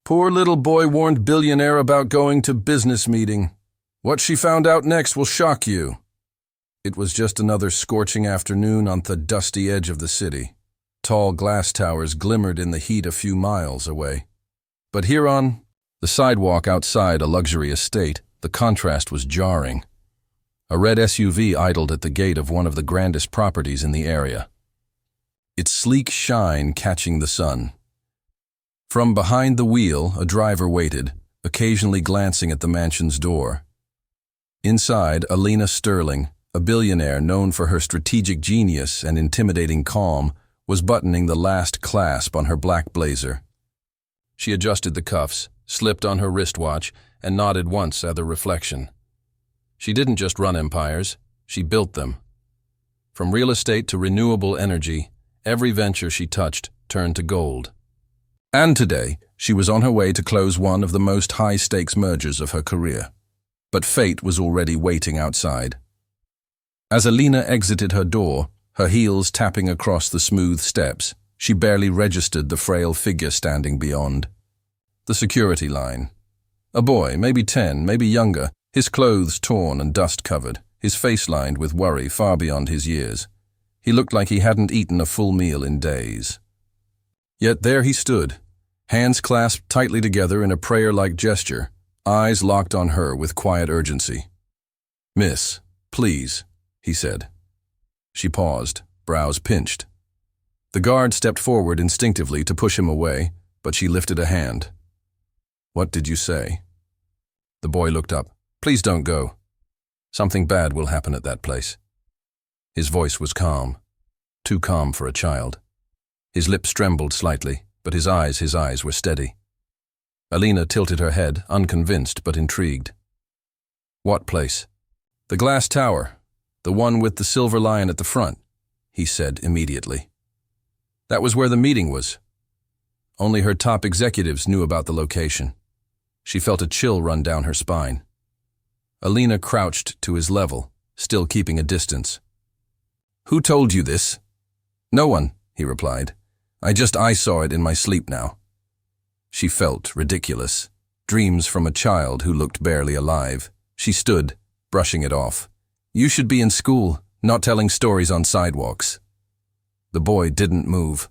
Poor little boy warned Billionaire about going to business meeting. What she found out next will shock you. It was just another scorching afternoon on the dusty edge of the city. Tall glass towers glimmered in the heat a few miles away. But here on the sidewalk outside a luxury estate, the contrast was jarring. A red SUV idled at the gate of one of the grandest properties in the area, its sleek shine catching the sun. From behind the wheel, a driver waited, occasionally glancing at the mansion's door. Inside, Alina Sterling, a billionaire known for her strategic genius and intimidating calm, was buttoning the last clasp on her black blazer. She adjusted the cuffs, slipped on her wristwatch, and nodded once at the reflection. She didn't just run empires, she built them. From real estate to renewable energy, every venture she touched turned to gold. And today, she was on her way to close one of the most high-stakes mergers of her career. But fate was already waiting outside. As Alina exited her door, her heels tapping across the smooth steps, she barely registered the frail figure standing beyond. The security line. A boy, maybe 10, maybe younger, his clothes torn and dust-covered, his face lined with worry far beyond his years. He looked like he hadn't eaten a full meal in days. Yet there he stood, hands clasped tightly together in a prayer-like gesture, eyes locked on her with quiet urgency. "Miss, please," he said. She paused, brows pinched. The guard stepped forward instinctively to push him away, but she lifted a hand. "What did you say?" The boy looked up. "Please don't go. Something bad will happen at that place." His voice was calm, too calm for a child. His lips trembled slightly, but his eyes were steady. Alina tilted her head, unconvinced but intrigued. "What place?" "The glass tower, the one with the silver lion at the front," he said immediately. That was where the meeting was. Only her top executives knew about the location. She felt a chill run down her spine. Alina crouched to his level, still keeping a distance. "Who told you this?" "No one," he replied. I saw it in my sleep now." She felt ridiculous. Dreams from a child who looked barely alive. She stood, brushing it off. "You should be in school, not telling stories on sidewalks." The boy didn't move.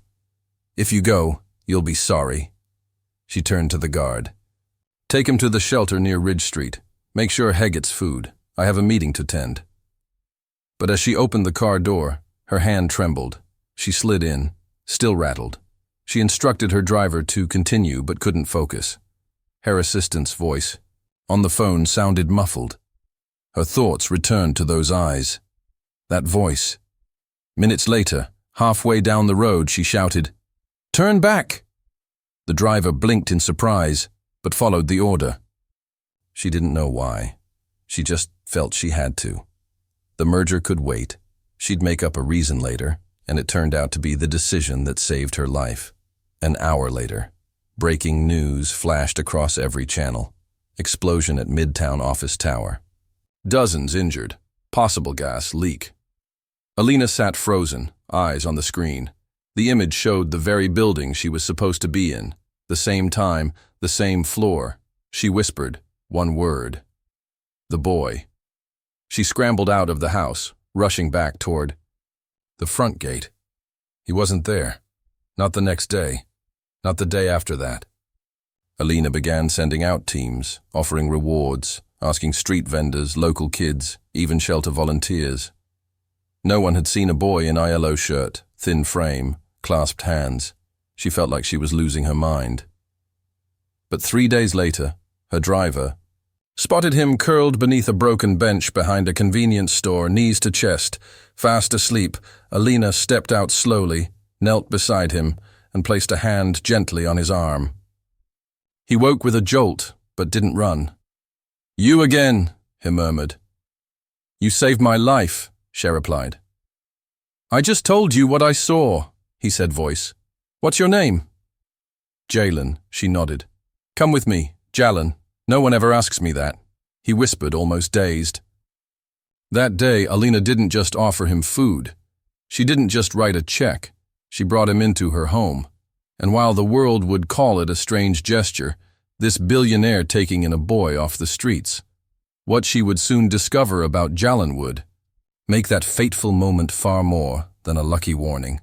"If you go, you'll be sorry." She turned to the guard. "Take him to the shelter near Ridge Street. Make sure He gets food. I have a meeting to tend." But as she opened the car door, her hand trembled. She slid in, still rattled. She instructed her driver to continue but couldn't focus. Her assistant's voice, on the phone, sounded muffled. Her thoughts returned to those eyes. That voice. Minutes later, halfway down the road, she shouted, "Turn back!" The driver blinked in surprise, but followed the order. She didn't know why. She just felt she had to. The merger could wait. She'd make up a reason later, and it turned out to be the decision that saved her life. An hour later, breaking news flashed across every channel. Explosion at Midtown office tower. Dozens injured. Possible gas leak. Alina sat frozen, eyes on the screen. The image showed the very building she was supposed to be in. The same time, the same floor. She whispered, one word. The boy. She scrambled out of the house, rushing back toward the front gate. He wasn't there. Not the next day. Not the day after that. Alina began sending out teams, offering rewards, asking street vendors, local kids, even shelter volunteers. No one had seen a boy in ILO shirt, thin frame, clasped hands. She felt like she was losing her mind. But 3 days later, her driver spotted him curled beneath a broken bench behind a convenience store, knees to chest. Fast asleep, Alina stepped out slowly, knelt beside him, and placed a hand gently on his arm. He woke with a jolt, but didn't run. "You again," he murmured. "You saved my life," she replied. "I just told you what I saw," he said voice. "What's your name?" "Jalen," she nodded. "Come with me, Jalen. No one ever asks me that," he whispered, almost dazed. That day, Alina didn't just offer him food. She didn't just write a check. She brought him into her home. And while the world would call it a strange gesture, This billionaire taking in a boy off the streets. What she would soon discover about Jalan would make that fateful moment far more than a lucky warning.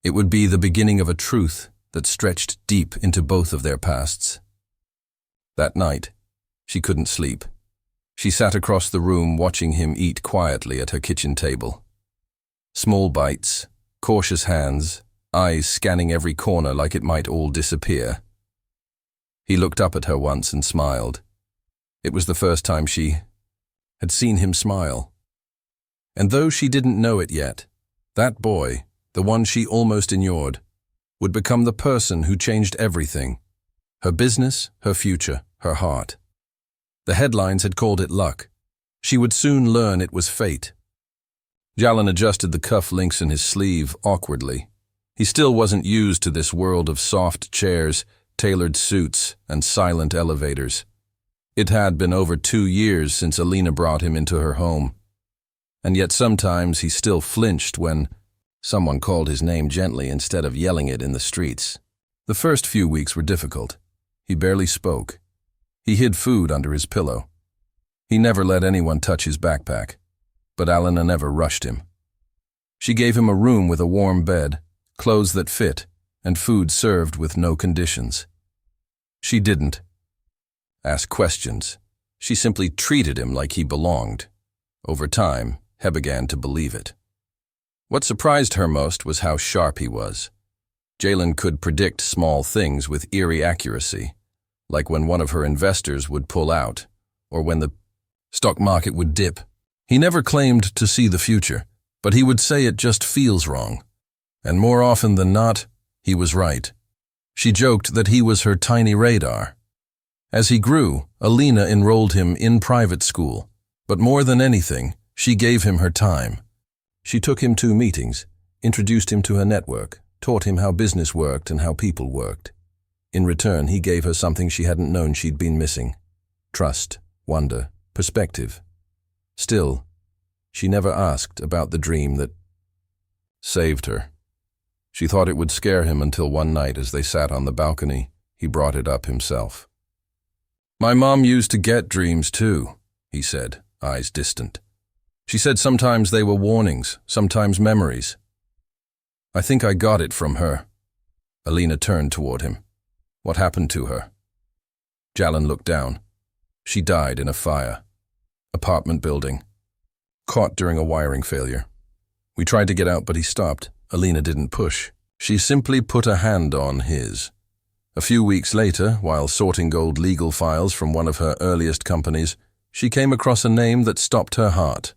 It would be the beginning of a truth that stretched deep into both of their pasts. That night, she couldn't sleep. She sat across the room watching him eat quietly at her kitchen table. Small bites, cautious hands, eyes scanning every corner like it might all disappear. He looked up at her once and smiled. It was the first time she had seen him smile. And though she didn't know it yet, that boy, the one she almost ignored, would become the person who changed everything. Her business, her future, her heart. The headlines had called it luck. She would soon learn it was fate. Jalan adjusted the cuff links in his sleeve awkwardly. He still wasn't used to this world of soft chairs, tailored suits, and silent elevators. It had been over 2 years since Alina brought him into her home. And yet sometimes he still flinched when someone called his name gently instead of yelling it in the streets. The first few weeks were difficult. He barely spoke. He hid food under his pillow. He never let anyone touch his backpack, but Alina never rushed him. She gave him a room with a warm bed, clothes that fit, and food served with no conditions. She didn't ask questions. She simply treated him like he belonged. Over time, He began to believe it. What surprised her most was how sharp he was. Jalan could predict small things with eerie accuracy, like when one of her investors would pull out, or when the stock market would dip. He never claimed to see the future, but he would say it just feels wrong. And more often than not, he was right. She joked that he was her tiny radar. As he grew, Alina enrolled him in private school, but more than anything, she gave him her time. She took him to meetings, introduced him to her network, taught him how business worked and how people worked. In return, he gave her something she hadn't known she'd been missing: trust, wonder, perspective. Still, she never asked about the dream that saved her. She thought it would scare him until one night, as they sat on the balcony, he brought it up himself. "My mom used to get dreams too," he said, eyes distant. "She said sometimes they were warnings, sometimes memories. I think I got it from her." Alina turned toward him. "What happened to her?" Jalan looked down. She died in a fire. Apartment building. Caught during a wiring failure. We tried to get out, but he stopped. Alina didn't push. She simply put a hand on his. A few weeks later, while sorting old legal files from one of her earliest companies, she came across a name that stopped her heart.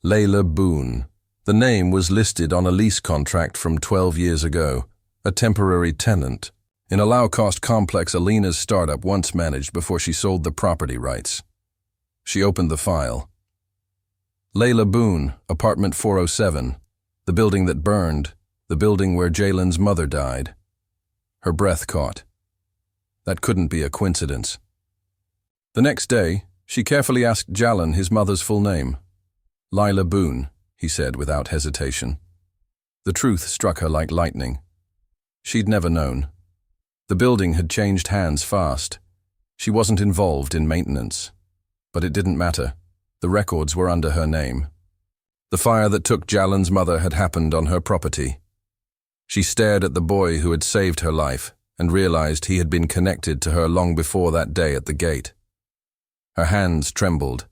Layla Boone. The name was listed on a lease contract from 12 years ago, a temporary tenant, in a low-cost complex Alina's startup once managed before she sold the property rights. She opened the file. Layla Boone, apartment 407, the building that burned, the building where Jalan's mother died. Her breath caught. That couldn't be a coincidence. The next day, she carefully asked Jalan his mother's full name. "Layla Boone," he said without hesitation. The truth struck her like lightning. She'd never known. The building had changed hands fast. She wasn't involved in maintenance. But it didn't matter. The records were under her name. The fire that took Jalan's mother had happened on her property. She stared at the boy who had saved her life and realized he had been connected to her long before that day at the gate. Her hands trembled.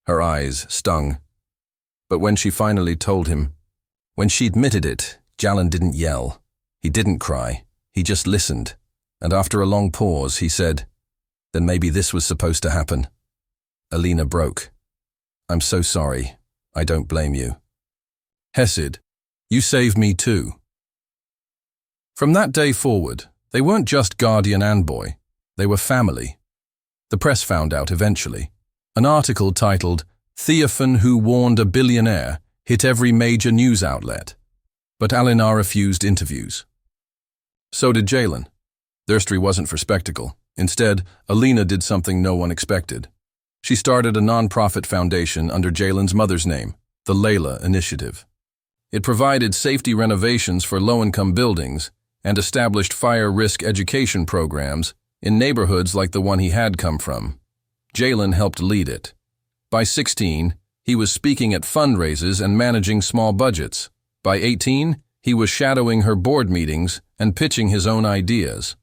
Her eyes stung. But when she finally told him, when she admitted it, Jalan didn't yell. He didn't cry. He just listened. And after a long pause, he said, "Then maybe this was supposed to happen." Alina broke. "I'm so sorry. I don't blame you." "Hesed, you saved me too." From that day forward, they weren't just guardian and boy. They were family. The press found out eventually. An article titled, "Theophan Who Warned a Billionaire" hit every major news outlet. But Alina refused interviews. So did Jalan. Their story wasn't for spectacle. Instead, Alina did something no one expected. She started a non-profit foundation under Jalan's mother's name, the Layla Initiative. It provided safety renovations for low-income buildings and established fire risk education programs in neighborhoods like the one he had come from. Jalen helped lead it. By 16, he was speaking at fundraisers and managing small budgets. By 18, he was shadowing her board meetings and pitching his own ideas.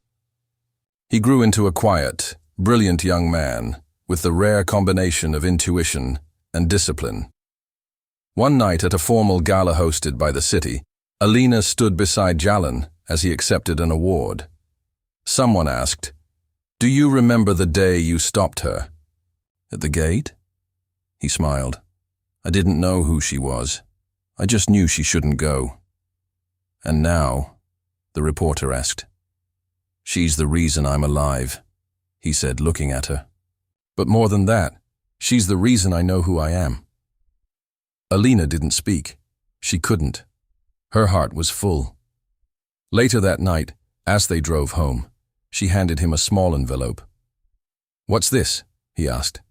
He grew into a quiet, brilliant young man with the rare combination of intuition and discipline. One night at a formal gala hosted by the city, Alina stood beside Jalen as he accepted an award. Someone asked, "Do you remember the day you stopped her?" "At the gate?" He smiled. "I didn't know who she was. I just knew she shouldn't go." "And now?" the reporter asked. "She's the reason I'm alive," he said, looking at her. "But more than that, she's the reason I know who I am." Alina didn't speak. She couldn't. Her heart was full. Later that night, as they drove home, she handed him a small envelope. "What's this?" he asked.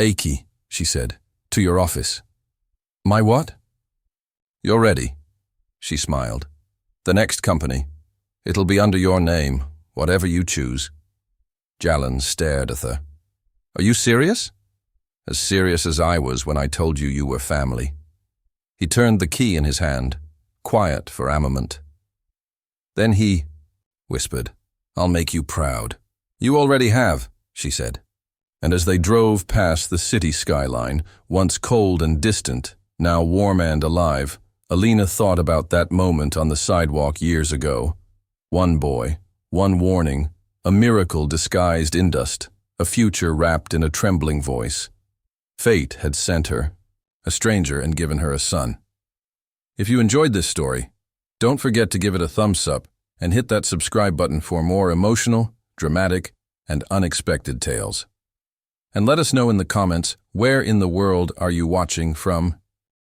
"A key," she said, "to your office." "My what?" "You're ready," she smiled. "The next company. It'll be under your name, whatever you choose." Jalen stared at her. "Are you serious?" "As serious as I was when I told you you were family." He turned the key in his hand, quiet for a moment. Then he whispered, "I'll make you proud." "You already have," she said. And as they drove past the city skyline, once cold and distant, now warm and alive, Alina thought about that moment on the sidewalk years ago. One boy, one warning, a miracle disguised in dust, a future wrapped in a trembling voice. Fate had sent her, a stranger, and given her a son. If you enjoyed this story, don't forget to give it a thumbs up and hit that subscribe button for more emotional, dramatic, and unexpected tales. And let us know in the comments, where in the world are you watching from?